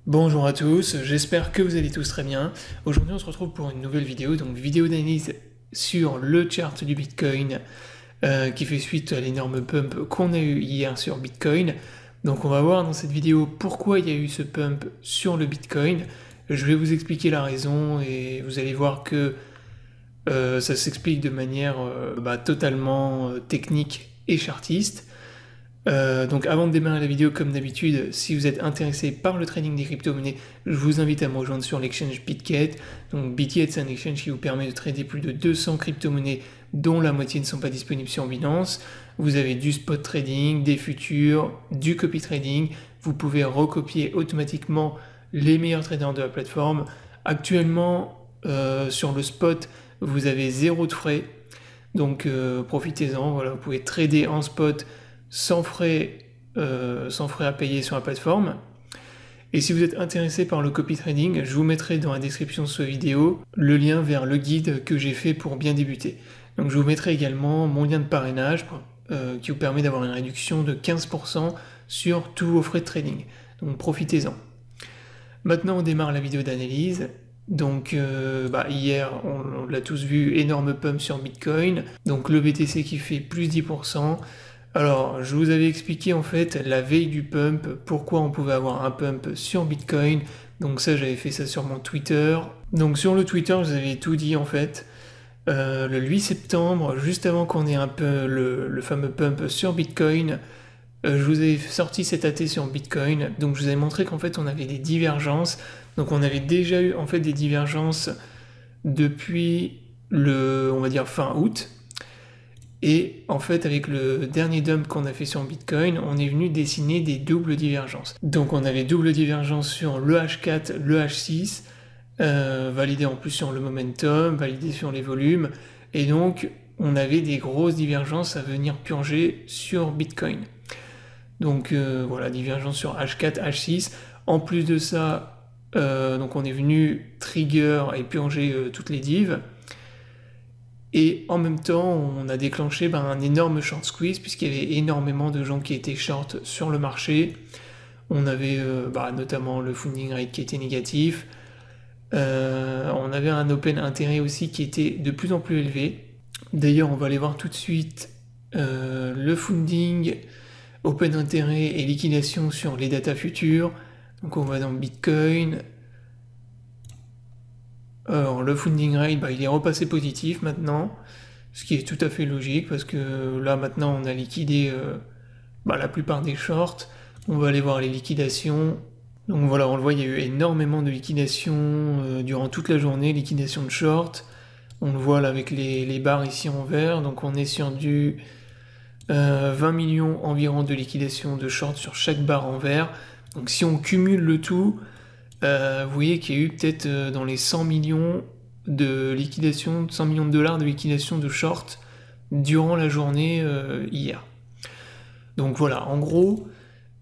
Bonjour à tous, j'espère que vous allez tous très bien. Aujourd'hui on se retrouve pour une nouvelle vidéo, donc vidéo d'analyse sur le chart du Bitcoin qui fait suite à l'énorme pump qu'on a eu hier sur Bitcoin. Donc on va voir dans cette vidéo pourquoi il y a eu ce pump sur le Bitcoin. Je vais vous expliquer la raison et vous allez voir que ça s'explique de manière totalement technique et chartiste. Donc avant de démarrer la vidéo, comme d'habitude, si vous êtes intéressé par le trading des crypto-monnaies, je vous invite à me rejoindre sur l'exchange Bitget. Donc Bitget, c'est un exchange qui vous permet de trader plus de 200 crypto-monnaies dont la moitié ne sont pas disponibles sur Binance. Vous avez du spot trading, des futurs, du copy trading. Vous pouvez recopier automatiquement les meilleurs traders de la plateforme. Actuellement, sur le spot, vous avez zéro de frais. Donc profitez-en, voilà, vous pouvez trader en spot sans frais à payer sur la plateforme. Et si vous êtes intéressé par le copy trading, je vous mettrai dans la description de cette vidéo le lien vers le guide que j'ai fait pour bien débuter. Donc je vous mettrai également mon lien de parrainage qui vous permet d'avoir une réduction de 15% sur tous vos frais de trading. Donc profitez-en. Maintenant on démarre la vidéo d'analyse. Donc hier, on l'a tous vu, énorme pump sur Bitcoin. Donc le BTC qui fait plus 10%. Alors, je vous avais expliqué en fait la veille du pump, pourquoi on pouvait avoir un pump sur Bitcoin. Donc ça, j'avais fait ça sur mon Twitter. Donc sur le Twitter, je vous avais tout dit en fait. Le 8 septembre, juste avant qu'on ait un peu le fameux pump sur Bitcoin, je vous avais sorti cet AT sur Bitcoin. Donc je vous avais montré qu'en fait on avait des divergences. Donc on avait déjà eu en fait des divergences depuis on va dire fin août. Et en fait, avec le dernier dump qu'on a fait sur Bitcoin, on est venu dessiner des doubles divergences. Donc on avait double divergence sur le H4, le H6, validé en plus sur le momentum, validé sur les volumes, et donc on avait des grosses divergences à venir purger sur Bitcoin. Donc voilà, divergence sur H4, H6. En plus de ça, donc on est venu trigger et purger toutes les divs. Et en même temps, on a déclenché un énorme short squeeze puisqu'il y avait énormément de gens qui étaient short sur le marché. On avait notamment le funding rate qui était négatif. On avait un open intérêt aussi qui était de plus en plus élevé. D'ailleurs, on va aller voir tout de suite le funding, open intérêt et liquidation sur les datas futures. Donc on va dans Bitcoin. Alors le funding rate, il est repassé positif maintenant, ce qui est tout à fait logique parce que là maintenant on a liquidé la plupart des shorts. On va aller voir les liquidations. Donc voilà, on le voit, il y a eu énormément de liquidations durant toute la journée, liquidation de short. On le voit là avec les barres ici en vert, donc on est sur du 20 millions environ de liquidation de short sur chaque barre en vert. Donc si on cumule le tout, vous voyez qu'il y a eu peut-être dans les 100 millions de liquidation, 100 millions de dollars de liquidation de short durant la journée hier. Donc voilà, en gros,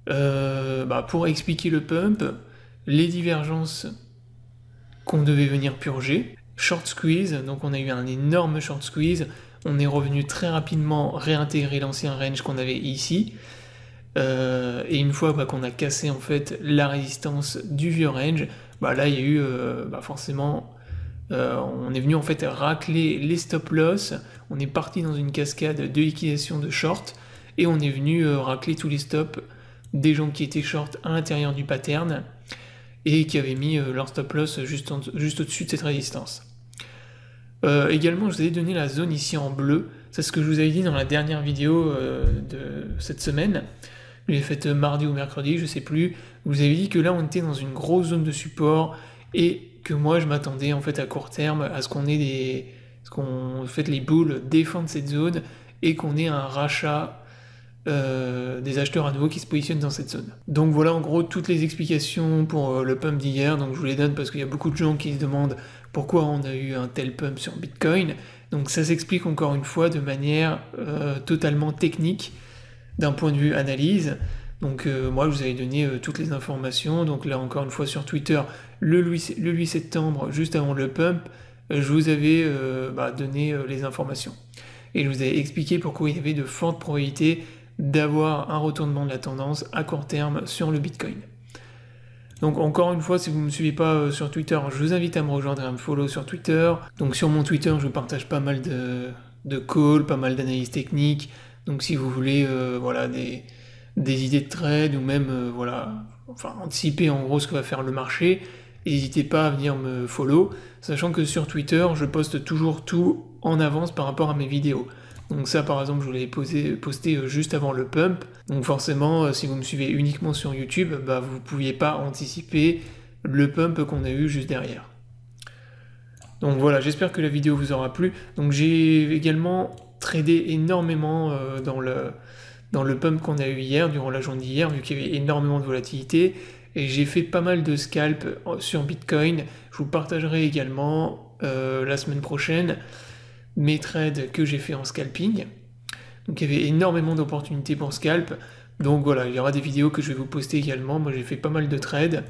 pour expliquer le pump, les divergences qu'on devait venir purger, short squeeze, donc on a eu un énorme short squeeze, on est revenu très rapidement réintégrer l'ancien range qu'on avait ici. Et une fois qu'on a cassé en fait la résistance du vieux range, là il y a eu forcément on est venu en fait racler les stop loss, on est parti dans une cascade de liquidation de short et on est venu racler tous les stops des gens qui étaient short à l'intérieur du pattern et qui avaient mis leur stop loss juste au-dessus de cette résistance. Également je vous ai donné la zone ici en bleu, c'est ce que je vous avais dit dans la dernière vidéo de cette semaine. Je l'ai faite mardi ou mercredi, je sais plus. Vous avez dit que là on était dans une grosse zone de support et que moi je m'attendais en fait à court terme à ce qu'on ait les bulls défendent cette zone et qu'on ait un rachat des acheteurs à nouveau qui se positionnent dans cette zone. Donc voilà en gros toutes les explications pour le pump d'hier, donc je vous les donne parce qu'il y a beaucoup de gens qui se demandent pourquoi on a eu un tel pump sur Bitcoin. Donc ça s'explique encore une fois de manière totalement technique d'un point de vue analyse. Donc moi je vous avais donné toutes les informations, donc là encore une fois sur Twitter, le 8 septembre, juste avant le pump, je vous avais donné les informations. Et je vous avais expliqué pourquoi il y avait de fortes probabilités d'avoir un retournement de la tendance à court terme sur le Bitcoin. Donc encore une fois, si vous ne me suivez pas sur Twitter, je vous invite à me rejoindre et à me follow sur Twitter. Donc sur mon Twitter, je partage pas mal de calls, pas mal d'analyses techniques. Donc si vous voulez voilà, des idées de trade ou même voilà, enfin, anticiper en gros ce que va faire le marché, n'hésitez pas à venir me follow, sachant que sur Twitter, je poste toujours tout en avance par rapport à mes vidéos. Donc ça par exemple je l'ai posté juste avant le pump, donc forcément si vous me suivez uniquement sur YouTube, bah, vous ne pouviez pas anticiper le pump qu'on a eu juste derrière. Donc voilà, j'espère que la vidéo vous aura plu. Donc j'ai également tradé énormément dans le pump qu'on a eu hier, durant la journée d'hier, vu qu'il y avait énormément de volatilité, et j'ai fait pas mal de scalp sur Bitcoin. Je vous partagerai également la semaine prochaine mes trades que j'ai fait en scalping. Donc il y avait énormément d'opportunités pour scalp. Donc voilà, il y aura des vidéos que je vais vous poster également. Moi j'ai fait pas mal de trades,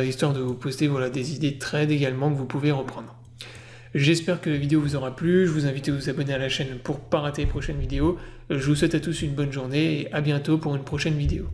histoire de vous poster voilà, des idées de trades également que vous pouvez reprendre. J'espère que la vidéo vous aura plu. Je vous invite à vous abonner à la chaîne pour ne pas rater les prochaines vidéos. Je vous souhaite à tous une bonne journée et à bientôt pour une prochaine vidéo.